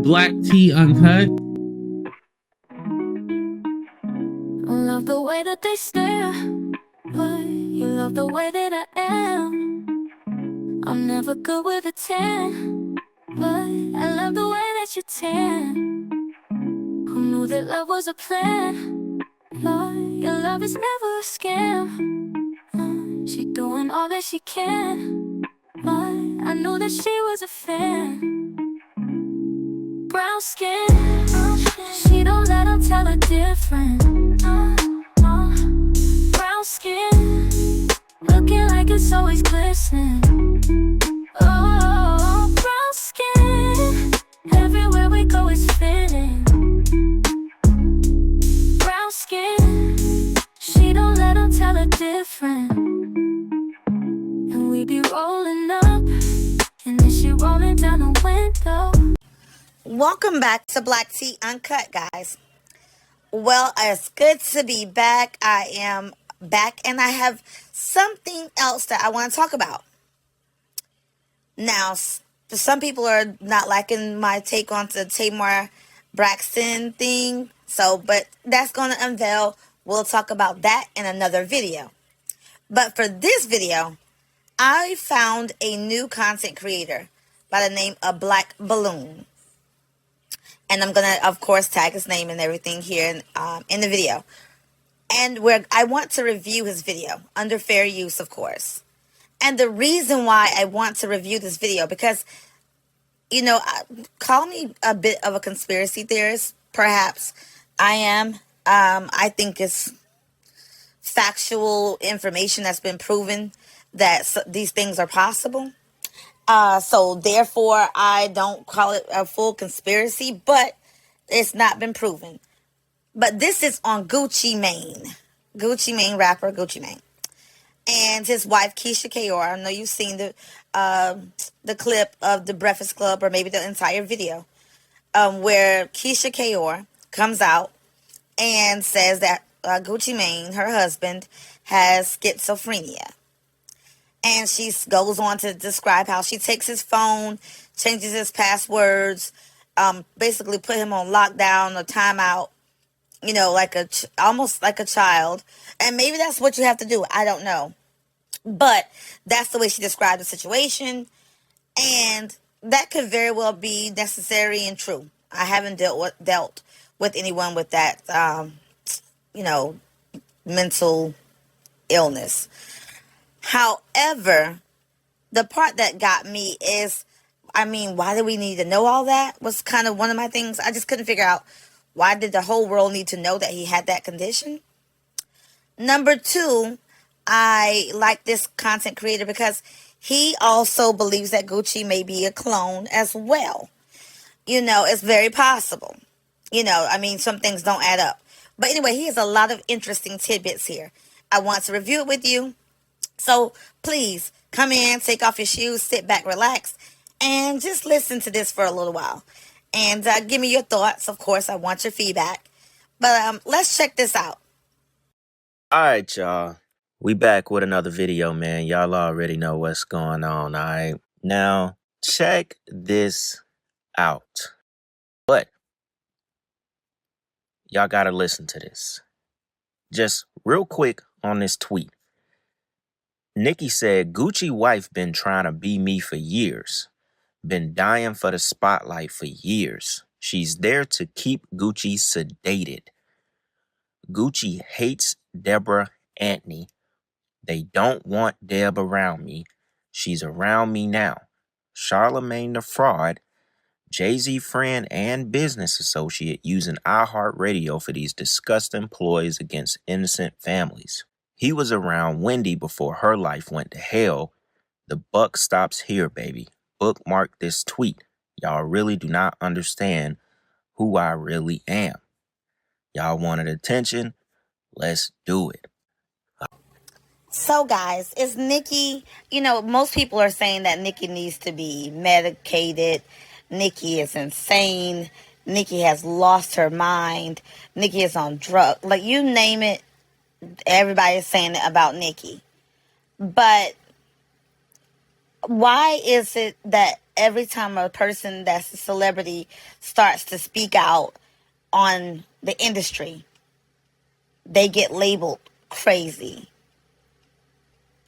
Black Tea Uncut. I love the way that they stare, but you love the way that I am. I'm never good with a 10, but I love the way that you tan. Who knew that love was a plan? But your love is never a scam. She doing all that she can, but I knew that she was a fan. Brown skin, she don't let them tell her different. Brown skin, looking like it's always glistening. Oh, brown skin, everywhere we go is fitting. Brown skin, she don't let them tell her different. And we be rolling up, and then she rolling down the window. Welcome back to Black Tea Uncut, guys. Well, it's good to be back. I am back, and I have something else that I want to talk about. Now, some people are not liking my take on the Tamar Braxton thing, but that's going to unveil. We'll talk about that in another video. But for this video, I found a new content creator by the name of Black Balloon. And I'm going to, of course, tag his name and everything here in the video. And I want to review his video, under fair use, of course. And the reason why I want to review this video, because, call me a bit of a conspiracy theorist, perhaps. I am. I think it's factual information that's been proven that these things are possible. So therefore, I don't call it a full conspiracy, but it's not been proven. But this is on Gucci Mane. Gucci Mane rapper, Gucci Mane. And his wife, Keisha Kayor. I know you've seen the clip of the Breakfast Club, or maybe the entire video, where Keisha Kayor comes out and says that Gucci Mane, her husband, has schizophrenia. And she goes on to describe how she takes his phone, changes his passwords, basically put him on lockdown or timeout, almost like a child. And maybe that's what you have to do. I don't know. But that's the way she described the situation. And that could very well be necessary and true. I haven't dealt with anyone with that, mental illness. However, the part that got me is, why do we need to know all that? Was kind of one of my things. I just couldn't figure out, why did the whole world need to know that he had that condition? Number two, I like this content creator because he also believes that Gucci may be a clone as well. It's very possible. Some things don't add up. But anyway, he has a lot of interesting tidbits here. I want to review it with you. So please come in, take off your shoes, sit back, relax, and just listen to this for a little while. And give me your thoughts. Of course, I want your feedback. But let's check this out. All right, y'all. We back with another video, man. Y'all already know what's going on, all right? Now, check this out. But y'all got to listen to this. Just real quick on this tweet. Nicki said, Gucci wife been trying to be me for years. Been dying for the spotlight for years. She's there to keep Gucci sedated. Gucci hates Deborah Antony. They don't want Deb around me. She's around me now. Charlemagne the fraud, Jay-Z friend and business associate using iHeartRadio for these disgusting ploys against innocent families. He was around Wendy before her life went to hell. The buck stops here, baby. Bookmark this tweet. Y'all really do not understand who I really am. Y'all wanted attention? Let's do it. So, guys, is Nicki, most people are saying that Nicki needs to be medicated. Nicki is insane. Nicki has lost her mind. Nicki is on drugs. Like, you name it, everybody is saying it about Nicki. But Why is it that every time a person that's a celebrity starts to speak out on the industry, they get labeled crazy?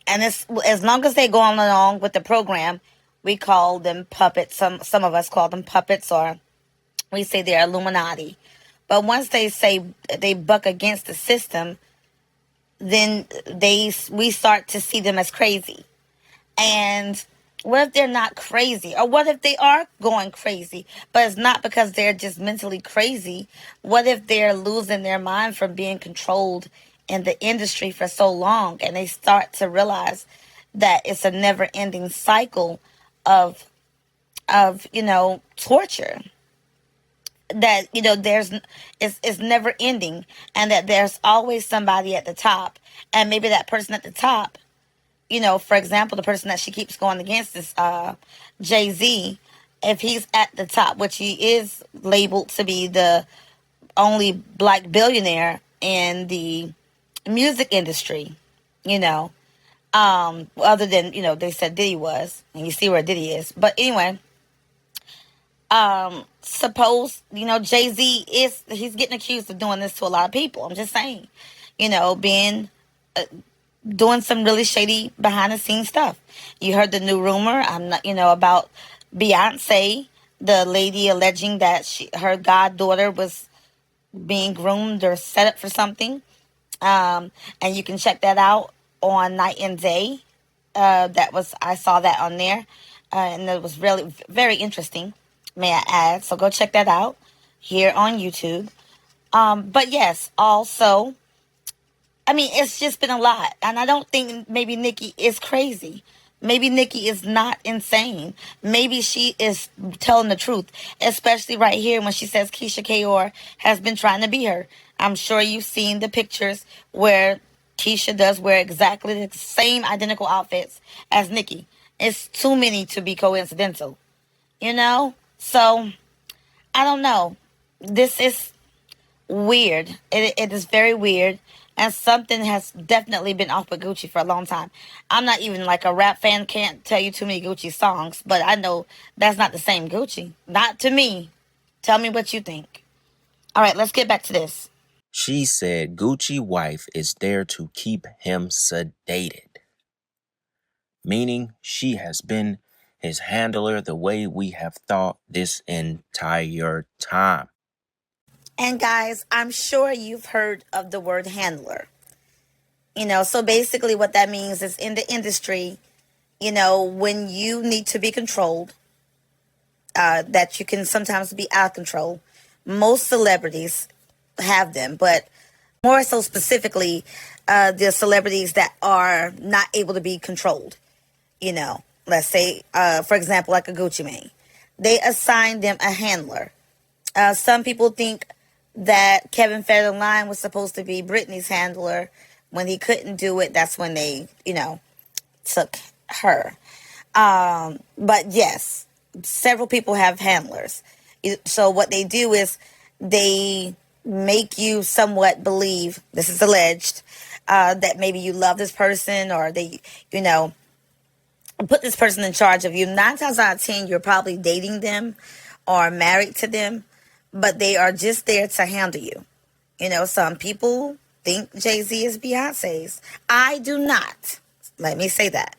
And it's, as long as they go on along with the program, we call them puppets. Some of us call them puppets, or we say they're Illuminati. But once they say they buck against the system, then we start to see them as crazy. And what if they're not crazy? Or what if they are going crazy, but it's not because they're just mentally crazy? What if they're losing their mind from being controlled in the industry for so long, and they start to realize that it's a never ending cycle of torture, that it's never ending, and that there's always somebody at the top, and maybe that person at the top, for example, the person that she keeps going against is Jay-Z. If he's at the top, which he is labeled to be the only black billionaire in the music industry, other than, they said Diddy was, and you see where Diddy is. But anyway, suppose, Jay-Z he's getting accused of doing this to a lot of people. I'm just saying, being doing some really shady behind the scenes stuff. You heard the new rumor, I'm not, about Beyonce, the lady alleging that her goddaughter was being groomed or set up for something. And you can check that out on Night and Day. I saw that on there, and it was really very interesting, may I add. So go check that out here on YouTube. But yes, also, I mean, it's just been a lot. And I don't think maybe Nikki is crazy. Maybe Nikki is not insane. Maybe she is telling the truth, especially right here when she says Keisha Kaur has been trying to be her. I'm sure you've seen the pictures where Keisha does wear exactly the same identical outfits as Nikki. It's too many to be coincidental, So, I don't know. This is weird. It is very weird. And something has definitely been off with Gucci for a long time. I'm not even like a rap fan, can't tell you too many Gucci songs, but I know that's not the same Gucci. Not to me. Tell me what you think. All right, let's get back to this. She said Gucci wife is there to keep him sedated, meaning she has been his handler the way we have thought this entire time. And guys, I'm sure you've heard of the word handler. So basically what that means is, in the industry, when you need to be controlled, that you can sometimes be out of control. Most celebrities have them, but more so specifically, the celebrities that are not able to be controlled. Let's say, for example, like a Gucci Mane. They assign them a handler. Some people think that Kevin Federline was supposed to be Britney's handler. When he couldn't do it, that's when they, took her. But yes, several people have handlers. So what they do is they make you somewhat believe, this is alleged, that maybe you love this person, or they, put this person in charge of you. 9 times out of 10, you're probably dating them or married to them, but they are just there to handle you. Some people think Jay-Z is Beyonce's. I do not. Let me say that.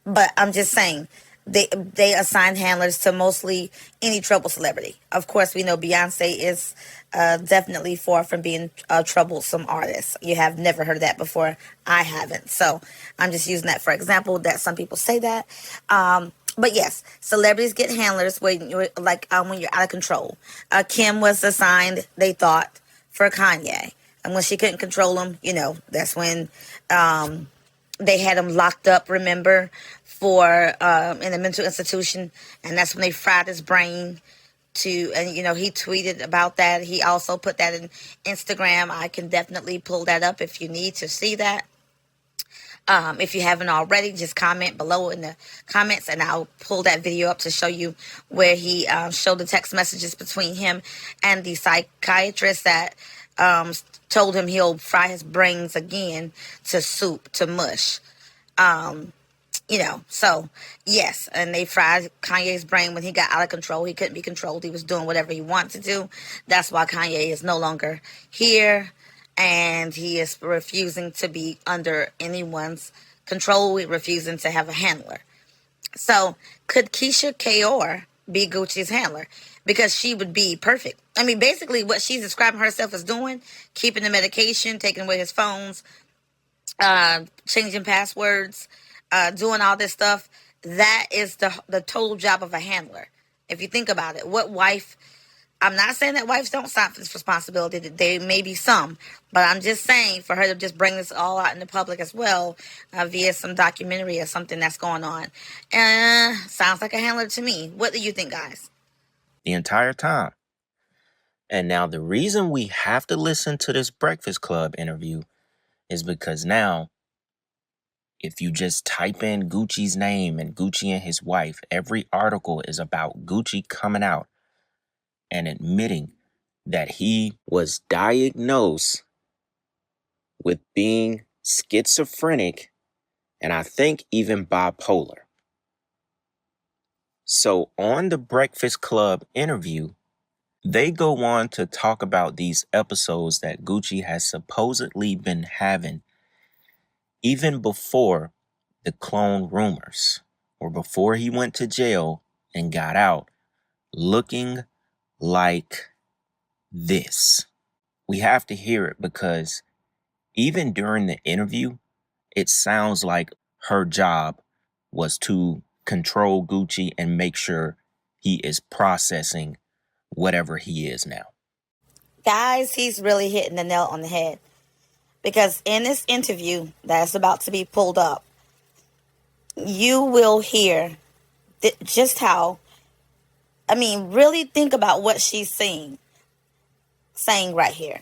But I'm just saying, they assign handlers to mostly any trouble celebrity. Of course, we know Beyonce is definitely far from being a troublesome artist. You have never heard that before. I haven't. So I'm just using that for example, that some people say that. But yes, celebrities get handlers when you're when you're out of control. Kim was assigned, they thought, for Kanye. And when she couldn't control him, that's when they had him locked up, remember, for in a mental institution. And that's when they fried his brain and he tweeted about that. He also put that in Instagram. I can definitely pull that up if you need to see that. If you haven't already, just comment below in the comments and I'll pull that video up to show you where he showed the text messages between him and the psychiatrist that told him he'll fry his brains again to soup, to mush. So yes, and they fried Kanye's brain when he got out of control. He couldn't be controlled. He was doing whatever he wanted to do. That's why Kanye is no longer here, and he is refusing to be under anyone's control, refusing to have a handler. So could Keisha Kaur be Gucci's handler? Because she would be perfect. I mean, basically what she's describing herself as doing, keeping the medication, taking away his phones, changing passwords, doing all this stuff, that is the total job of a handler. If you think about it, what wife, I'm not saying that wives don't stop this responsibility, that they may be some, but I'm just saying for her to just bring this all out in the public as well, via some documentary or something that's going on, sounds like a handler to me. What do you think, guys? The entire time. And now the reason we have to listen to this Breakfast Club interview is because now, if you just type in Gucci's name and Gucci and his wife, every article is about Gucci coming out and admitting that he was diagnosed with being schizophrenic and I think even bipolar. So on the Breakfast Club interview, they go on to talk about these episodes that Gucci has supposedly been having even before the clone rumors, or before he went to jail and got out, looking like this. We have to hear it because even during the interview, it sounds like her job was to control Gucci and make sure he is processing whatever he is now. Guys, he's really hitting the nail on the head. Because in this interview that's about to be pulled up, you will hear just how, really think about what she's saying right here.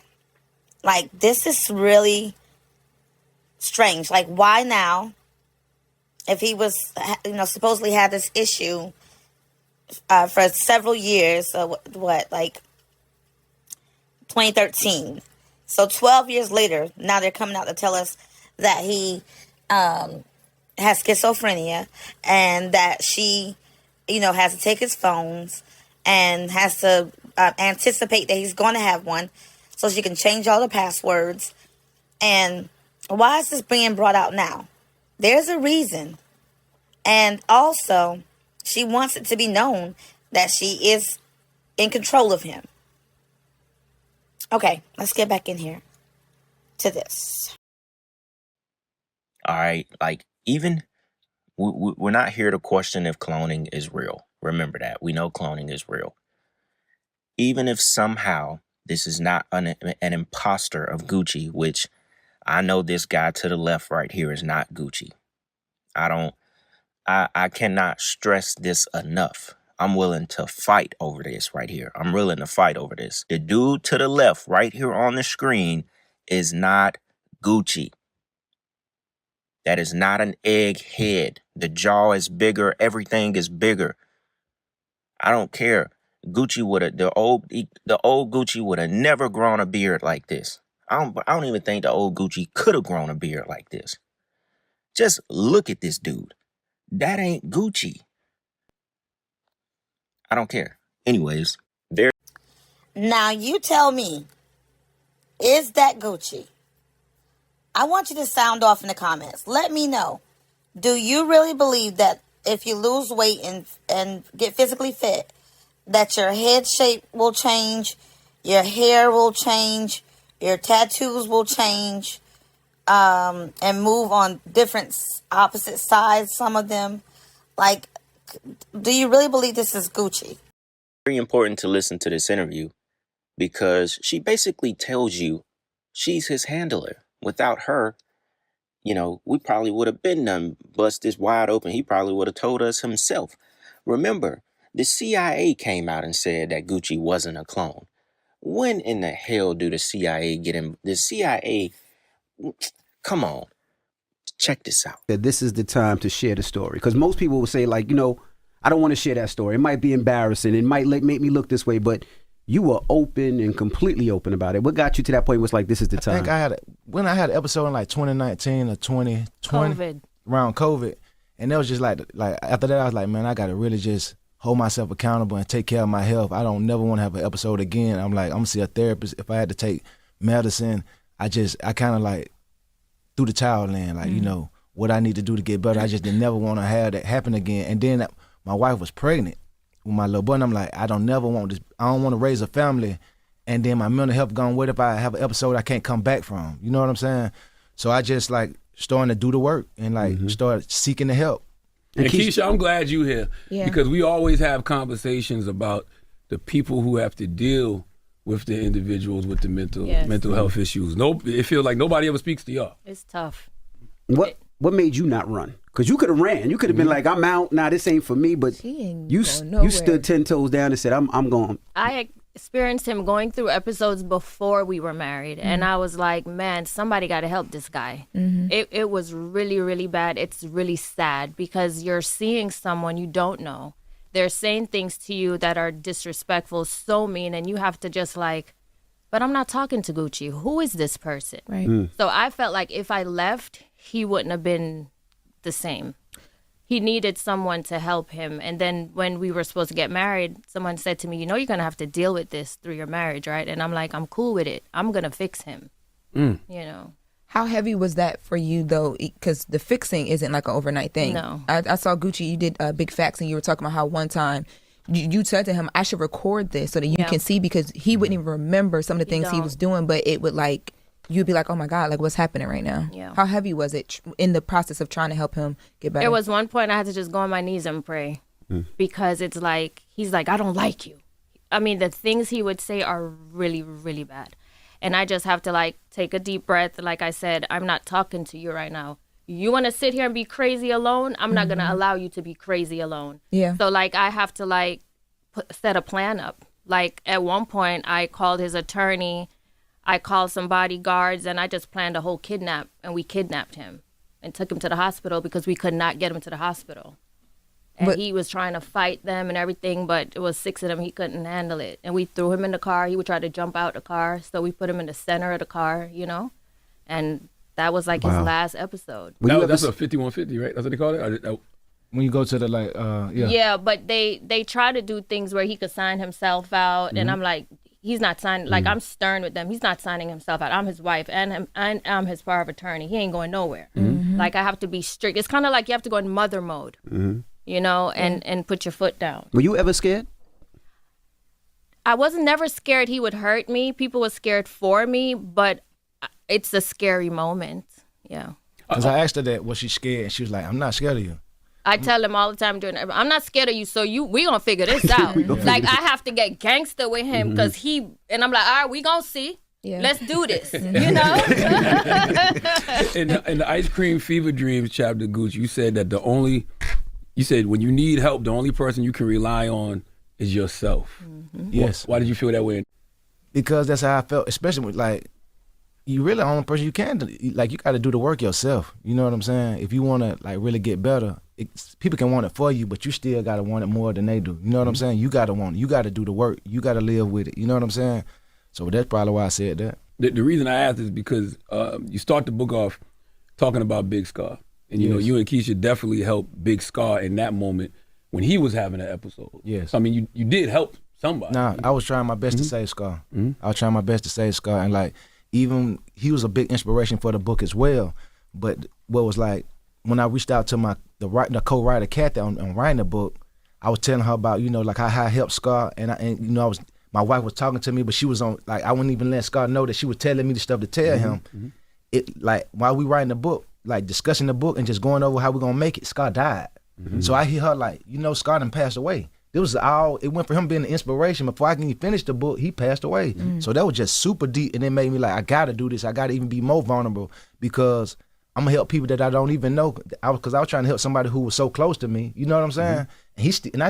Like, this is really strange. Like, why now? If he was, supposedly had this issue for several years, like 2013. So 12 years later, now they're coming out to tell us that he has schizophrenia and that she, has to take his phones and has to anticipate that he's going to have one so she can change all the passwords. And why is this being brought out now? There's a reason. And also, she wants it to be known that she is in control of him. Okay, let's get back in here to this. All right, like, even we're not here to question if cloning is real. Remember that. We know cloning is real. Even if somehow this is not an imposter of Gucci, which I know this guy to the left right here is not Gucci. I cannot stress this enough. I'm willing to fight over this right here. I'm willing to fight over this. The dude to the left right here on the screen is not Gucci. That is not an egghead. The jaw is bigger. Everything is bigger. I don't care. Gucci the old Gucci would have never grown a beard like this. I don't even think the old Gucci could have grown a beard like this. Just look at this dude. That ain't Gucci. I don't care. Anyways, Now you tell me, is that Gucci? I want you to sound off in the comments. Let me know. Do you really believe that if you lose weight and get physically fit, that your head shape will change, your hair will change, your tattoos will change, and move on different opposite sides, some of them? Like, do you really believe this is Gucci? very important to listen to this interview because she basically tells you she's his handler. Without her, we probably would have been done bust this wide open. He probably would have told us himself. Remember, the CIA came out and said that Gucci wasn't a clone. When in the hell do the CIA get him? The CIA, come on, check this out. That this is the time to share the story. Because most people will say, like, I don't want to share that story. It might be embarrassing. It might make me look this way. But you were open and completely open about it. What got you to that point was like, this is the time? I think when I had an episode in like 2019 or 2020, COVID. around COVID, And that was just like after that, I was like, man, I got to really just hold myself accountable and take care of my health. I don't never want to have an episode again. I'm like, I'm gonna see a therapist. If I had to take medicine, I kind of like threw the towel in, like, you know, what I need to do to get better. I just didn't never want to have that happen again. And then my wife was pregnant with my little boy, and I'm like, I don't want to raise a family, and then my mental health gone. What if I have an episode I can't come back from? You know what I'm saying? So I just like starting to do the work and like start seeking the help. And Keisha, I'm glad you're here because we always have conversations about the people who have to deal with the individuals with the mental health issues. It feels like nobody ever speaks to y'all. It's tough. What made you not run? Because you could have ran. You could have been like, I'm out. Nah, this ain't for me. But you stood 10 toes down and said, I'm going. I experienced him going through episodes before we were married. And I was like, man, somebody got to help this guy. It was really, really bad. It's really sad because you're seeing someone you don't know. They're saying things to you that are disrespectful, so mean. And you have to just like, but I'm not talking to Gucci. Who is this person? Right. So I felt like if I left, he wouldn't have been the same. He needed someone to help him. And then when we were supposed to get married, someone said to me, you know, you're going to have to deal with this through your marriage, right? And I'm like, I'm cool with it. I'm going to fix him, you know. How heavy was that for you, though? Because the fixing isn't like an overnight thing. No. I saw Gucci, you did Big Facts, and you were talking about how one time you said to him, I should record this so that you can see, because he wouldn't even remember some of the things he was doing, but it would like, you'd be like, oh my God, like what's happening right now? Yeah. How heavy was it in the process of trying to help him get better? There was one point I had to just go on my knees and pray because it's like, he's like, I don't like you. I mean, the things he would say are really, really bad. And I just have to like take a deep breath. Like I said, I'm not talking to you right now. You want to sit here and be crazy alone? I'm not going to allow you to be crazy alone. Yeah. So like I have to like set a plan up. Like at one point I called his attorney, I called some bodyguards, and I just planned a whole kidnap, and we kidnapped him and took him to the hospital because we could not get him to the hospital. And he was trying to fight them and everything, but it was 6 of them. He couldn't handle it. And we threw him in the car. He would try to jump out the car. So we put him in the center of the car, you know? And that was like his last episode. That's a 5150, right? That's what they call it? When you go to the Yeah, but they try to do things where he could sign himself out. And I'm like, he's not signing. Like, I'm stern with them. He's not signing himself out. I'm his wife, and I'm his power of attorney. He ain't going nowhere. Like, I have to be strict. It's kind of like you have to go in mother mode, you know, and put your foot down. Were you ever scared? I wasn't never scared he would hurt me. People were scared for me, but it's a scary moment. Yeah. Because I asked her that, was she scared? And she was like, I'm not scared of you. I tell him all the time I'm not scared of you, so we gonna figure this out. Like, I have to get gangster with him because and I'm like, all right, we gonna see. Yeah. Let's do this, you know? In the Ice Cream Fever Dreams chapter, Gucci, you said that you said when you need help, the only person you can rely on is yourself. Yes. Why did you feel that way? Because that's how I felt, especially with like, you really the only person you can do. Like, you got to do the work yourself. You know what I'm saying? If you want to like really get better, people can want it for you, but you still got to want it more than they do. You know what I'm saying? You got to want it. You got to do the work. You got to live with it. You know what I'm saying? So that's probably why I said that. The reason I asked is because you start the book off talking about Big Scar. And, you know, you and Keisha definitely helped Big Scar in that moment when he was having an episode. Yes. So, I mean, you did help somebody. Nah, I was trying my best to save Scar. I was trying my best to save Scar. And, like, even he was a big inspiration for the book as well. But what was like, when I reached out to the co-writer Kathy on writing the book, I was telling her about, you know, like how I helped Scar, and you know, my wife was talking to me, but she was on, like, I wouldn't even let Scar know that she was telling me the stuff to tell him. It, like, while we writing the book, like discussing the book and just going over how we're gonna make it, Scar died. So I hear her like, you know, Scar done passed away. It went from him being the inspiration. Before I can even finish the book, he passed away. So that was just super deep, and it made me like, I gotta do this. I gotta even be more vulnerable because I'm gonna help people that I don't even know. Because I was trying to help somebody who was so close to me. You know what I'm saying? And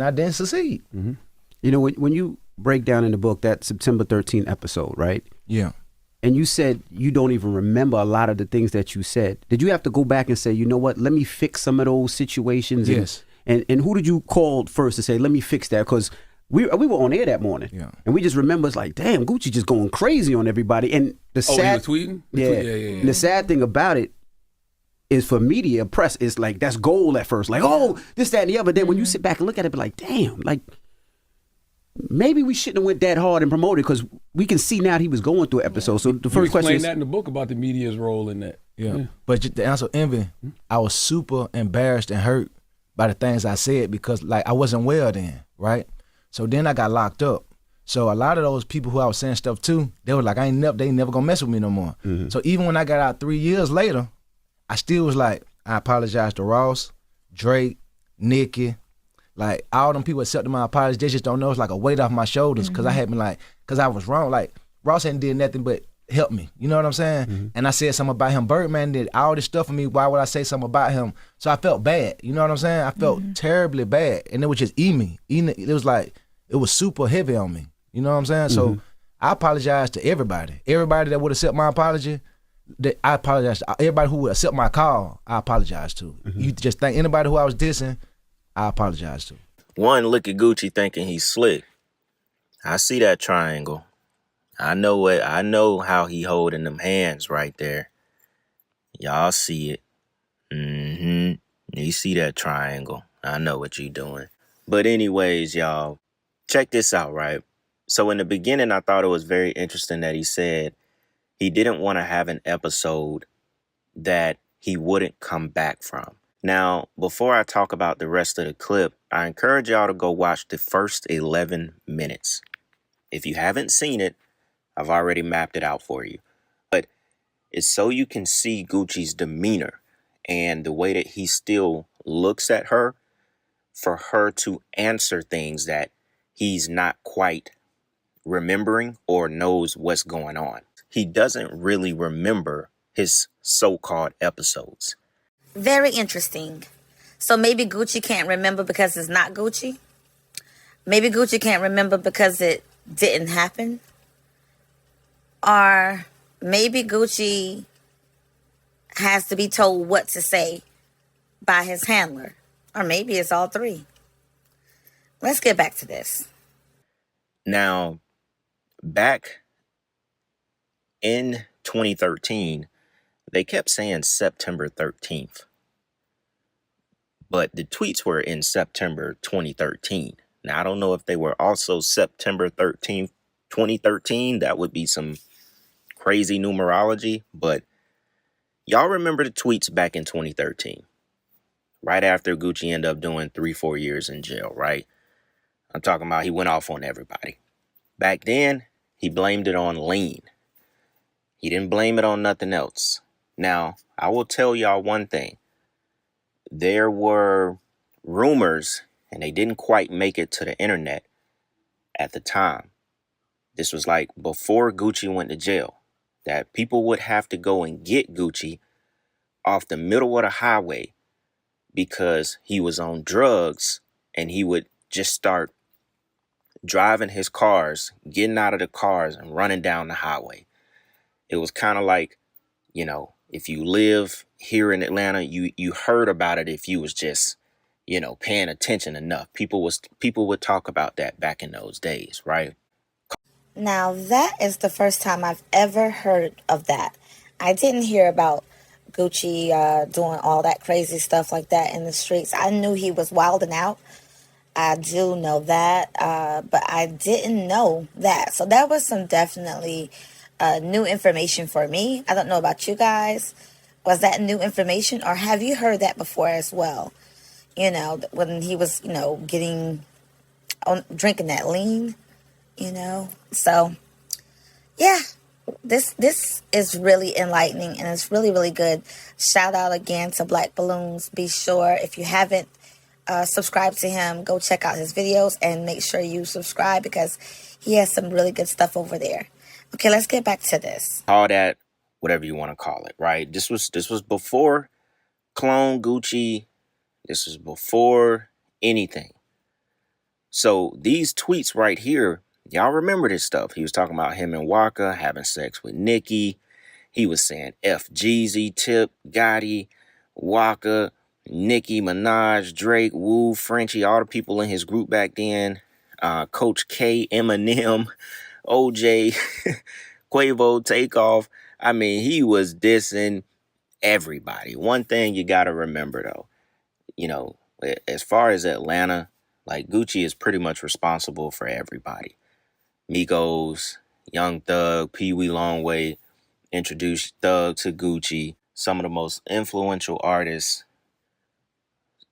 I didn't succeed. You know, when you break down in the book that September 13th episode, right? Yeah. And you said you don't even remember a lot of the things that you said. Did you have to go back and say, you know what, let me fix some of those situations? Yes. And who did you call first to say, let me fix that? Because we were on air that morning. Yeah. And we just remember, it's like, damn, Gucci just going crazy on everybody. And the sad, he was tweeting? Yeah. And the sad thing about it is for media press. It's like that's gold at first. Like, oh, this, that, and the other. Then when you sit back and look at it, be like, damn, like maybe we shouldn't have went that hard and promoted because we can see now that he was going through an episode. So the first question is that in the book about the media's role in that. Yeah. But to answer Envy, I was super embarrassed and hurt by the things I said because like I wasn't well then, right? So then I got locked up. So a lot of those people who I was saying stuff to, they were like, they ain't never gonna mess with me no more. So even when I got out 3 years later, I still was like, I apologize to Ross, Drake, Nicki, like all them people accepted my apology. They just don't know. It's like a weight off my shoulders because I had been like, because I was wrong. Like Ross hadn't did nothing but help me. You know what I'm saying? And I said something about him. Birdman did all this stuff for me. Why would I say something about him? So I felt bad. You know what I'm saying? I felt terribly bad. And it was just me. It was like, it was super heavy on me. You know what I'm saying? So I apologize to everybody. Everybody that would accept my apology, I apologize to. Everybody who would accept my call, I apologize to. You just think anybody who I was dissing, I apologize to. One, look at Gucci thinking he's slick. I see that triangle. I know it. I know how he holding them hands right there. Y'all see it. You see that triangle. I know what you doing. But anyways, y'all, check this out, right? So in the beginning, I thought it was very interesting that he said he didn't want to have an episode that he wouldn't come back from. Now, before I talk about the rest of the clip, I encourage y'all to go watch the first 11 minutes. If you haven't seen it, I've already mapped it out for you. But it's so you can see Gucci's demeanor and the way that he still looks at her for her to answer things that he's not quite remembering or knows what's going on. He doesn't really remember his so-called episodes. Very interesting. So maybe Gucci can't remember because it's not Gucci. Maybe Gucci can't remember because it didn't happen. Or maybe Gucci has to be told what to say by his handler. Or maybe it's all three. Let's get back to this. Now, back in 2013, they kept saying September 13th. But the tweets were in September 2013. Now, I don't know if they were also September 13th, 2013. That would be some crazy numerology. But y'all remember the tweets back in 2013, right after Gucci ended up doing 3-4 years in jail, right? I'm talking about he went off on everybody. Back then, he blamed it on lean. He didn't blame it on nothing else. Now, I will tell y'all one thing. There were rumors, and they didn't quite make it to the internet at the time. This was like before Gucci went to jail, that people would have to go and get Gucci off the middle of the highway because he was on drugs, and he would just start driving his cars, getting out of the cars and running down the highway. It was kind of like, you know, if you live here in Atlanta, you heard about it if you was just, you know, paying attention enough. People would talk about that back in those days, right? Now, that is the first time I've ever heard of that. I didn't hear about Gucci doing all that crazy stuff like that in the streets. I knew he was wilding out. I do know that, but I didn't know that. So that was some definitely new information for me. I don't know about you guys. Was that new information, or have you heard that before as well? You know, when he was, you know, drinking that lean, you know. So, yeah, this is really enlightening, and it's really, really good. Shout out again to Black Balloons. Be sure, if you haven't subscribed to him, go check out his videos and make sure you subscribe because he has some really good stuff over there. Okay, let's get back to this. All that, whatever you want to call it, right? This was before Clone Gucci. This was before anything. So these tweets right here, y'all remember this stuff. He was talking about him and Waka having sex with Nicki. He was saying F Jeezy, Tip, Gotti, Waka, Nicki Minaj, Drake, Wu, Frenchie, all the people in his group back then. Coach K, Eminem, OJ, Quavo, Takeoff. I mean, he was dissing everybody. One thing you got to remember, though, you know, as far as Atlanta, like Gucci is pretty much responsible for everybody. Migos, Young Thug, Pee Wee Longway introduced Thug to Gucci. Some of the most influential artists,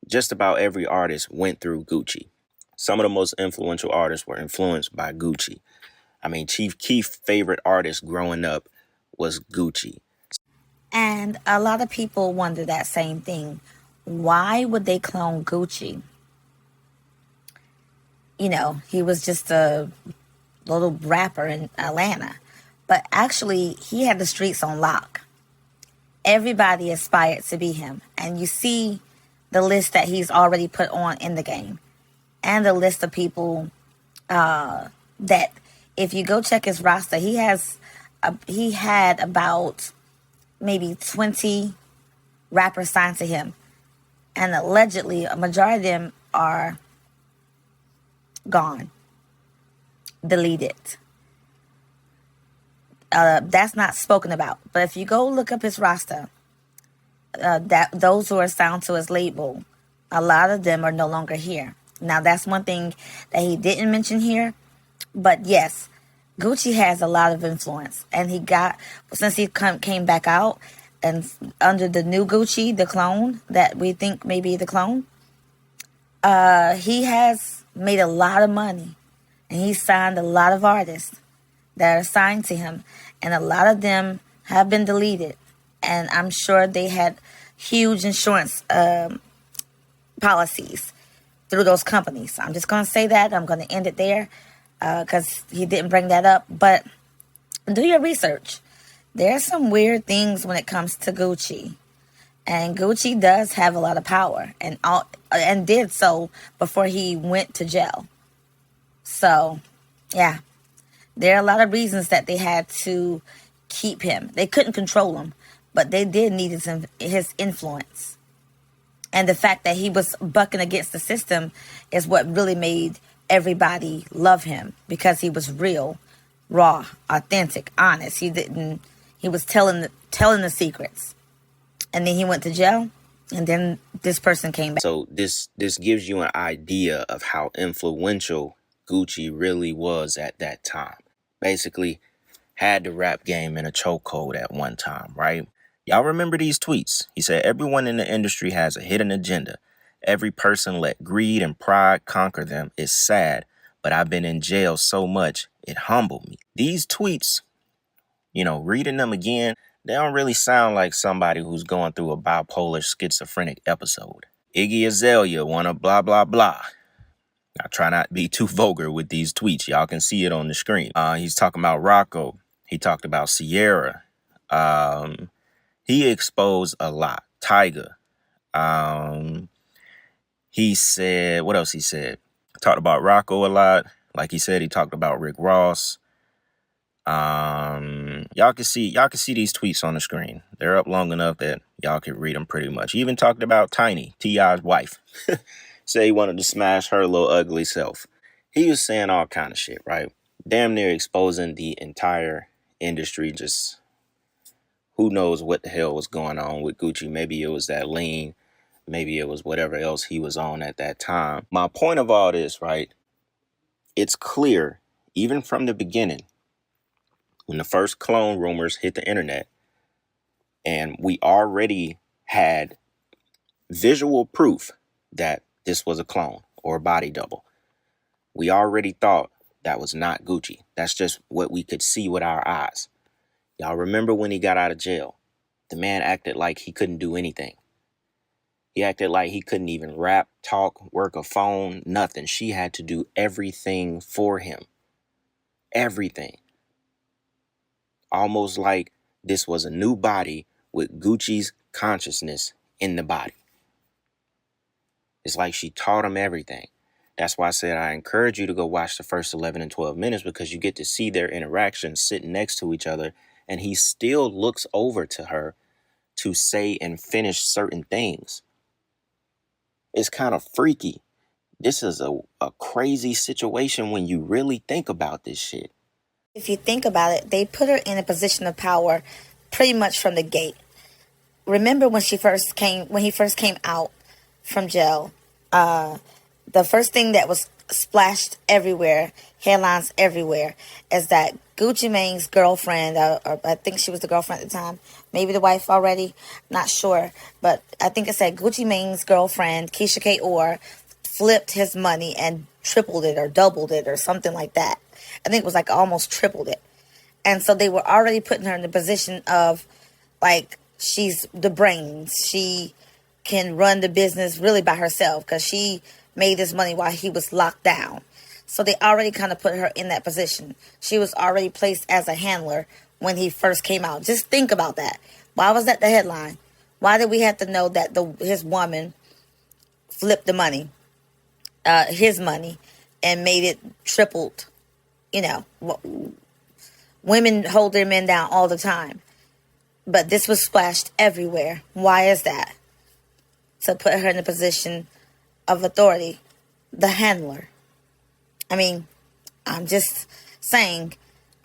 just about every artist went through Gucci. Some of the most influential artists were influenced by Gucci. I mean, Chief Keef's favorite artist growing up was Gucci. And a lot of people wonder that same thing. Why would they clone Gucci? You know, he was just a little rapper in Atlanta. But actually, he had the streets on lock. Everybody aspired to be him. And you see the list that he's already put on in the game. And the list of people that, if you go check his roster, he had about maybe 20 rappers signed to him. And allegedly, a majority of them are gone, deleted. That's not spoken about. But if you go look up his roster, those who are signed to his label, a lot of them are no longer here. Now, that's one thing that he didn't mention here. But yes, Gucci has a lot of influence. And since he came back out, and under the new Gucci, the clone, that we think may be the clone, he has made a lot of money. And he signed a lot of artists that are signed to him. And a lot of them have been deleted. And I'm sure they had huge insurance policies through those companies. I'm just going to say that. I'm going to end it there because he didn't bring that up. But do your research. There's some weird things when it comes to Gucci. And Gucci does have a lot of power and did so before he went to jail. So, yeah. There are a lot of reasons that they had to keep him. They couldn't control him, but they did need his influence. And the fact that he was bucking against the system is what really made everybody love him, because he was real, raw, authentic, honest. He was telling the secrets. And then he went to jail, and then this person came back. So this gives you an idea of how influential Gucci really was at that time. Basically, had the rap game in a chokehold at one time, right? Y'all remember these tweets? He said, everyone in the industry has a hidden agenda. Every person let greed and pride conquer them. It's sad, but I've been in jail so much, it humbled me. These tweets, reading them again, they don't really sound like somebody who's going through a bipolar schizophrenic episode. Iggy Azalea wanna blah, blah, blah. I try not to be too vulgar with these tweets. Y'all can see it on the screen. He's talking about Rocco. He talked about Sierra. He exposed a lot. Tyga. He said, what else he said? Talked about Rocco a lot. Like he said, he talked about Rick Ross. Y'all can see these tweets on the screen. They're up long enough that y'all can read them pretty much. He even talked about Tiny, T.I.'s wife. Say he wanted to smash her little ugly self. He was saying all kind of shit, right? Damn near exposing the entire industry. Just who knows what the hell was going on with Gucci. Maybe it was that lean. Maybe it was whatever else he was on at that time. My point of all this, right? It's clear, even from the beginning, when the first clone rumors hit the internet, and we already had visual proof that this was a clone or a body double. We already thought that was not Gucci. That's just what we could see with our eyes. Y'all remember when he got out of jail? The man acted like he couldn't do anything. He acted like he couldn't even rap, talk, work a phone, nothing. She had to do everything for him. Everything. Almost like this was a new body with Gucci's consciousness in the body. It's like she taught him everything. That's why I said I encourage you to go watch the first 11 and 12 minutes, because you get to see their interactions sitting next to each other, and he still looks over to her to say and finish certain things. It's kind of freaky. This is a crazy situation when you really think about this shit. If you think about it, they put her in a position of power pretty much from the gate. remember when he first came out from jail, the first thing that was splashed everywhere, headlines everywhere, is that Gucci Mane's girlfriend, or I think she was the girlfriend at the time, maybe the wife already, not sure, but I think it said Gucci Mane's girlfriend, Keisha K. Orr, flipped his money and tripled it or doubled it or something like that. I think it was like almost tripled it. And so they were already putting her in the position of, like, she's the brains. She can run the business really by herself because she made this money while he was locked down. So they already kind of put her in that position. She was already placed as a handler when he first came out. Just think about that. Why was that the headline? Why did we have to know that his woman flipped the money, his money, and made it tripled? You know, women hold their men down all the time. But this was splashed everywhere. Why is that? To put her in a position of authority, the handler. I mean, I'm just saying,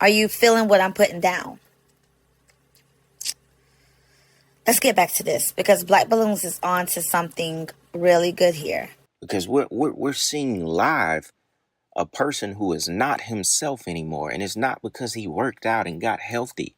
are you feeling what I'm putting down? Let's get back to this, because Black Balloons is on to something really good here. Because we're seeing live a person who is not himself anymore, and it's not because he worked out and got healthy.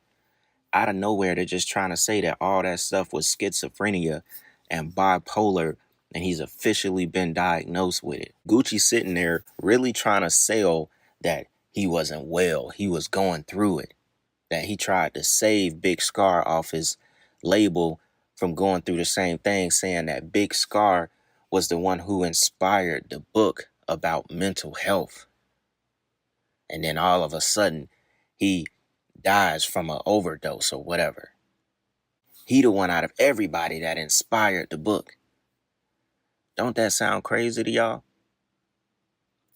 Out of nowhere, they're just trying to say that all that stuff was schizophrenia and bipolar, and he's officially been diagnosed with it. Gucci sitting there really trying to sell that he wasn't well, he was going through it, that he tried to save Big Scar off his label from going through the same thing, saying that Big Scar was the one who inspired the book about mental health. And then all of a sudden, he dies from an overdose or whatever. He the one out of everybody that inspired the book. Don't that sound crazy to y'all?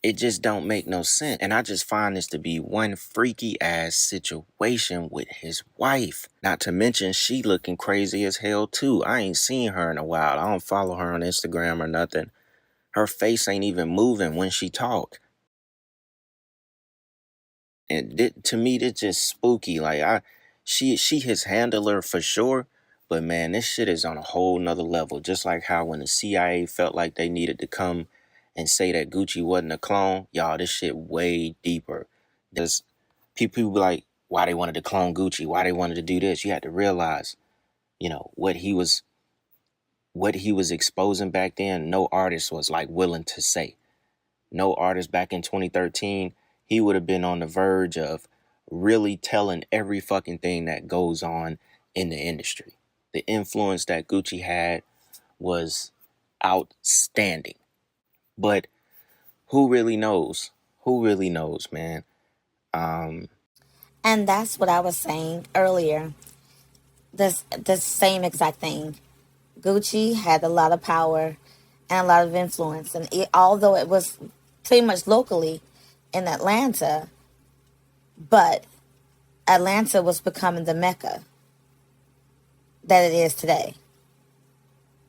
It just don't make no sense. And I just find this to be one freaky ass situation with his wife. Not to mention she looking crazy as hell too. I ain't seen her in a while. I don't follow her on Instagram or nothing. Her face ain't even moving when she talk. And to me, it's just spooky. Like she his handler for sure. But man, this shit is on a whole nother level. Just like how when the CIA felt like they needed to come and say that Gucci wasn't a clone, y'all, this shit way deeper. There's people be like, why they wanted to clone Gucci, why they wanted to do this. You had to realize, you know, what he was exposing back then. No artist was like willing to say. No artist back in 2013, he would have been on the verge of really telling every fucking thing that goes on in the industry. The influence that Gucci had was outstanding. But who really knows? Who really knows, man? And that's what I was saying earlier. This same exact thing. Gucci had a lot of power and a lot of influence. And although it was pretty much locally in Atlanta, but Atlanta was becoming the Mecca that it is today.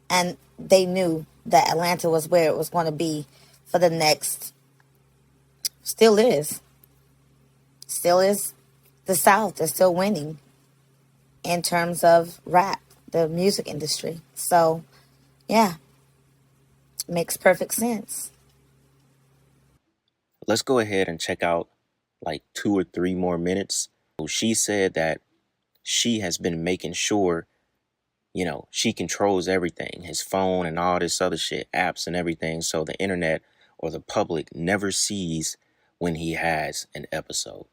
And they knew that Atlanta was where it was going to be for the next, still is the South. They're still winning in terms of rap, the music industry. So, yeah, makes perfect sense. Let's go ahead and check out like 2 or 3 more minutes. She said that she has been making sure, you know, she controls everything, his phone and all this other shit, apps and everything, so the internet or the public never sees when he has an episode.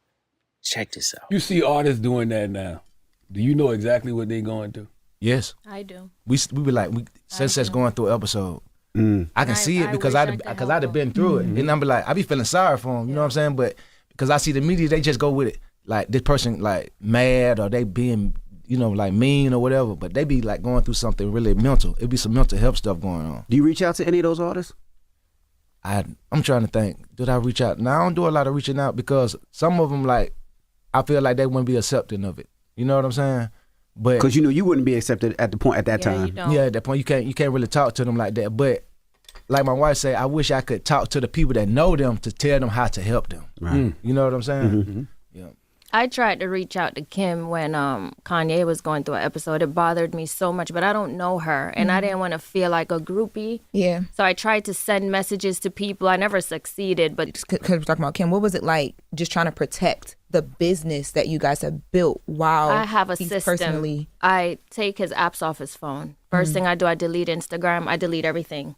Check this out. You see artists doing that now. Do you know exactly what they're going through? Yes. I do. We be like, Sunsets going through an episode. I can see it because I'd have been through it. And I'm be like, I be feeling sorry for him, you know what I'm saying? But because I see the media, they just go with it. Like this person like mad or they being, you know, like mean or whatever, but they be like going through something really mental. It'd be some mental health stuff going on. Do you reach out to any of those artists? I'm trying to think. Did I reach out? No, I don't do a lot of reaching out because some of them, like, I feel like they wouldn't be accepting of it. You know what I'm saying? But because you know you wouldn't be accepted at that time. Yeah, at that point you can't really talk to them like that. But like my wife say, I wish I could talk to the people that know them to tell them how to help them. Right. You know what I'm saying? Mm-hmm. Yeah. I tried to reach out to Kim when Kanye was going through an episode. It bothered me so much, but I don't know her, and I didn't want to feel like a groupie. Yeah. So I tried to send messages to people. I never succeeded, but Because we're talking about Kim, what was it like just trying to protect the business that you guys have built while I have a he's system. personally... I take his apps off his phone. First thing I do, I delete Instagram. I delete everything.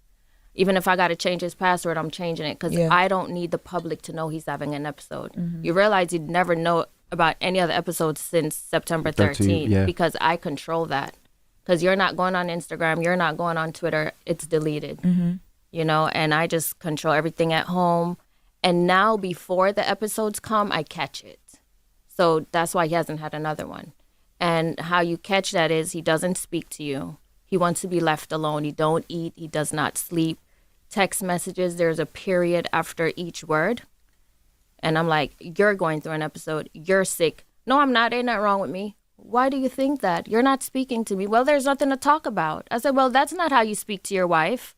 Even if I got to change his password, I'm changing it because I don't need the public to know he's having an episode. You realize you'd never know about any other episodes since September 13th because I control that. Because you're not going on Instagram, you're not going on Twitter, it's deleted. You know, and I just control everything at home. And now before the episodes come, I catch it. So that's why he hasn't had another one. And how you catch that is he doesn't speak to you. He wants to be left alone. He don't eat. He does not sleep. Text messages, there's a period after each word. And I'm like, you're going through an episode. You're sick. No, I'm not. Ain't nothing wrong with me. Why do you think that? You're not speaking to me. Well, there's nothing to talk about. I said, well, that's not how you speak to your wife.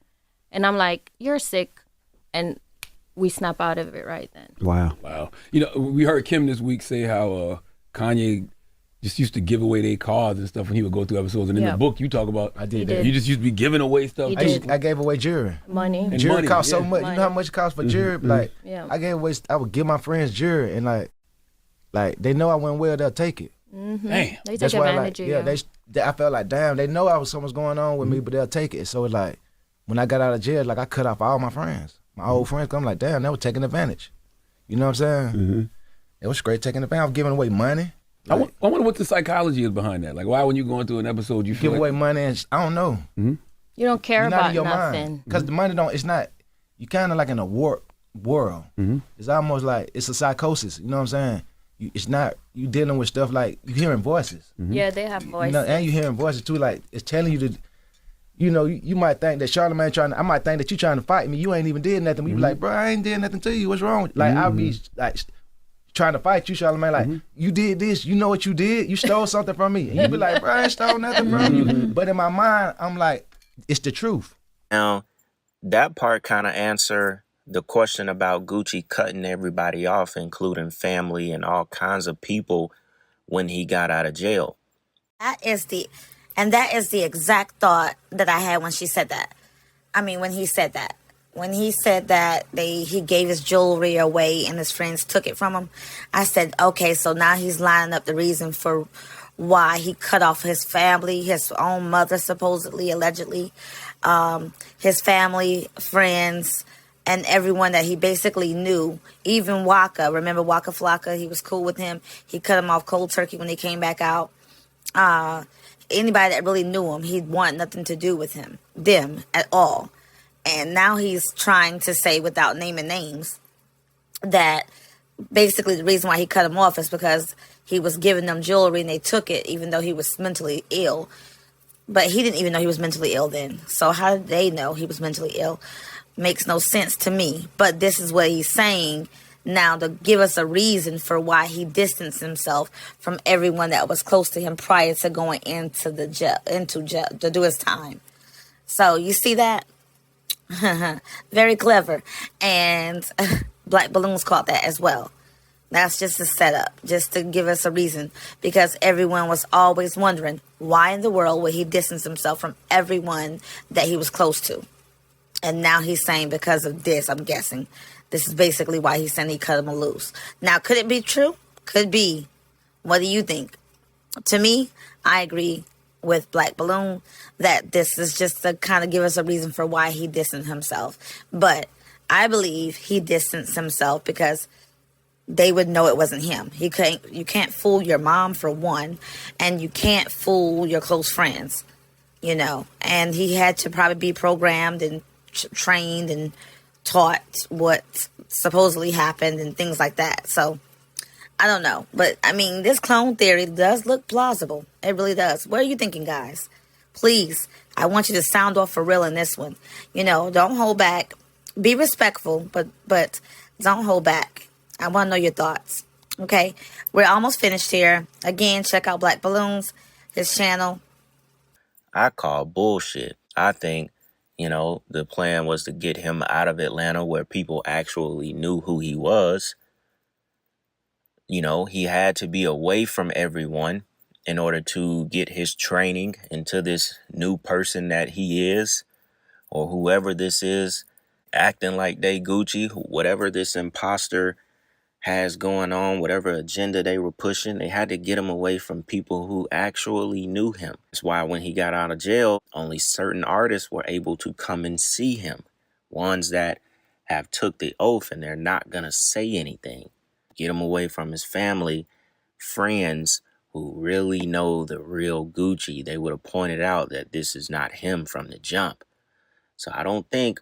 And I'm like, you're sick. And we snap out of it right then. Wow. You know, we heard Kim this week say how Kanye just used to give away their cars and stuff when he would go through episodes. And in the book, you talk about I did that. You just used to be giving away stuff. I gave away jewelry. Money. And Jewelry money, cost so yeah. much. You know how much it costs for jewelry? Like, Yeah. I would give my friends jewelry, and like they know I went well, they'll take it. Damn. They take That's why, advantage of you. I felt like, damn, they know something's going on with me, but they'll take it. So it's like, when I got out of jail, like I cut off all my friends, my old friends. 'Cause I'm like, damn, they were taking advantage. You know what I'm saying? It was straight taking advantage. I was giving away money. I wonder what the psychology is behind that. Like, why when you going through an episode, you feel Give away money, and I don't know. You don't care You're not about in your nothing. mind. Because the money it's not, you kind of like in a warped world. It's almost like, it's a psychosis, you know what I'm saying? It's not, you dealing with stuff like, you hearing voices. Yeah, they have voices. You know, and you hearing voices too, like, it's telling you to, you know, you might think that Charlamagne I might think that you trying to fight me, you ain't even did nothing. We be like, bro, I ain't did nothing to you, what's wrong? Like, I'll be like, trying to fight you, Charlamagne, like, you did this, you know what you did? You stole something from me. And you be like, bro, I ain't stole nothing from you. But in my mind, I'm like, it's the truth. Now, that part kind of answer the question about Gucci cutting everybody off, including family and all kinds of people when he got out of jail. That is the exact thought that I had when she said that. I mean, when he said that. When he said that he gave his jewelry away and his friends took it from him, I said, okay, so now he's lining up the reason for why he cut off his family, his own mother, supposedly, allegedly, his family, friends, and everyone that he basically knew. Even Waka, remember Waka Flocka? He was cool with him. He cut him off cold turkey when he came back out. Anybody that really knew him, he'd want nothing to do with them at all. And now he's trying to say, without naming names, that basically the reason why he cut him off is because he was giving them jewelry and they took it even though he was mentally ill. But he didn't even know he was mentally ill then. So how did they know he was mentally ill? Makes no sense to me. But this is what he's saying now to give us a reason for why he distanced himself from everyone that was close to him prior to going into jail to do his time. So you see that? Very clever. And Black Balloons caught that as well. That's just a setup, just to give us a reason, because everyone was always wondering why in the world would he distance himself from everyone that he was close to. And now he's saying because of this, I'm guessing. This is basically why he's saying he cut him loose. Now, could it be true? Could be. What do you think? To me, I agree with Black Balloon that this is just to kind of give us a reason for why he distanced himself. But I believe he distanced himself because they would know it wasn't him. You can't fool your mom, for one, and you can't fool your close friends, you know. And he had to probably be programmed and trained and taught what supposedly happened and things like that. So I don't know. But I mean, this clone theory does look plausible. It really does. What are you thinking, guys? Please, I want you to sound off for real in this one. You know, don't hold back. Be respectful, but don't hold back. I want to know your thoughts. Okay? We're almost finished here. Again, check out Black Balloons, his channel. I call bullshit. I think, the plan was to get him out of Atlanta where people actually knew who he was. You know, he had to be away from everyone in order to get his training into this new person that he is, or whoever this is, acting like they Gucci, whatever this imposter has going on, whatever agenda they were pushing. They had to get him away from people who actually knew him. That's why when he got out of jail, only certain artists were able to come and see him. Ones that have took the oath and they're not going to say anything. Get him away from his family, friends who really know the real Gucci. They would have pointed out that this is not him from the jump. So I don't think,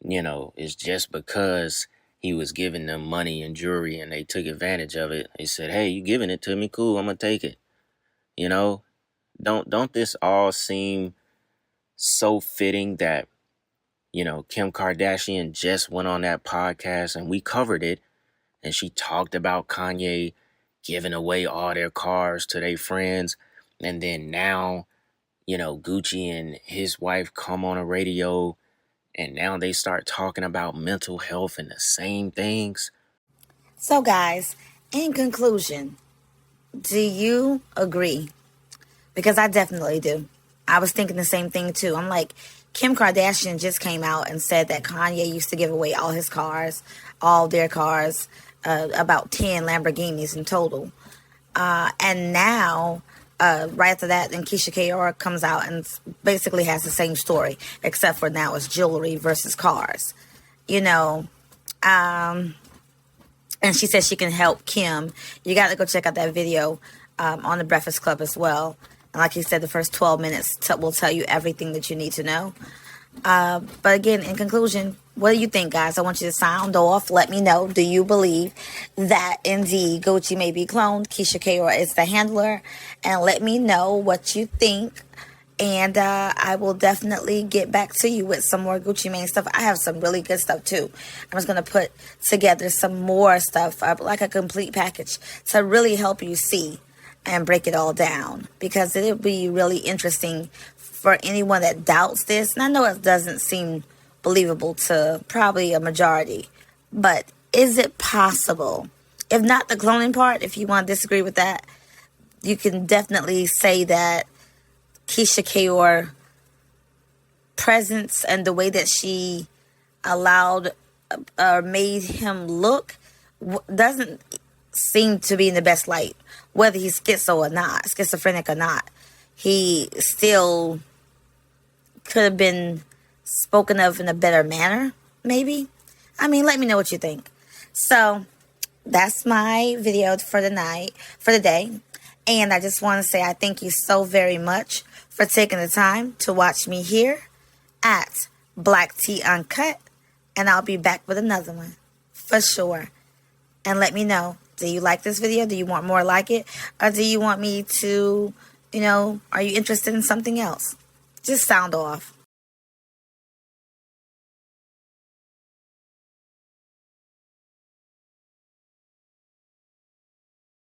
it's just because he was giving them money and jewelry and they took advantage of it. They said, hey, you giving it to me? Cool, I'm going to take it. Don't this all seem so fitting that, Kim Kardashian just went on that podcast and we covered it. And she talked about Kanye giving away all their cars to their friends. And then now, Gucci and his wife come on a radio and now they start talking about mental health and the same things. So guys, in conclusion, do you agree? Because I definitely do. I was thinking the same thing too. I'm like, Kim Kardashian just came out and said that Kanye used to give away all his cars, all their cars, about 10 Lamborghinis in total. And now, right after that, then Keisha Kaur comes out and basically has the same story, except for now it's jewelry versus cars. And she says she can help Kim. You got to go check out that video on the Breakfast Club as well. And like you said, the first 12 minutes will tell you everything that you need to know. But again, in conclusion, what do you think, guys? I want you to sound off. Let me know. Do you believe that indeed Gucci may be cloned? Keisha Kaur is the handler. And let me know what you think. And I will definitely get back to you with some more Gucci Mane stuff. I have some really good stuff too. I'm just going to put together some more stuff, like a complete package, to really help you see and break it all down. Because it'll be really interesting for anyone that doubts this. And I know it doesn't seem believable to probably a majority. But is it possible? If not the cloning part, if you want to disagree with that, you can definitely say that Keisha Kaur presence and the way that she allowed or made him look doesn't seem to be in the best light. Whether he's schizophrenic or not, he still could have been spoken of in a better manner, maybe. I mean, let me know what you think. So that's my video for the day. And I just want to say I thank you so very much for taking the time to watch me here at Black Tea Uncut. And I'll be back with another one for sure. And let me know, do you like this video? Do you want more like it? Or do you want me to, are you interested in something else? Just sound off.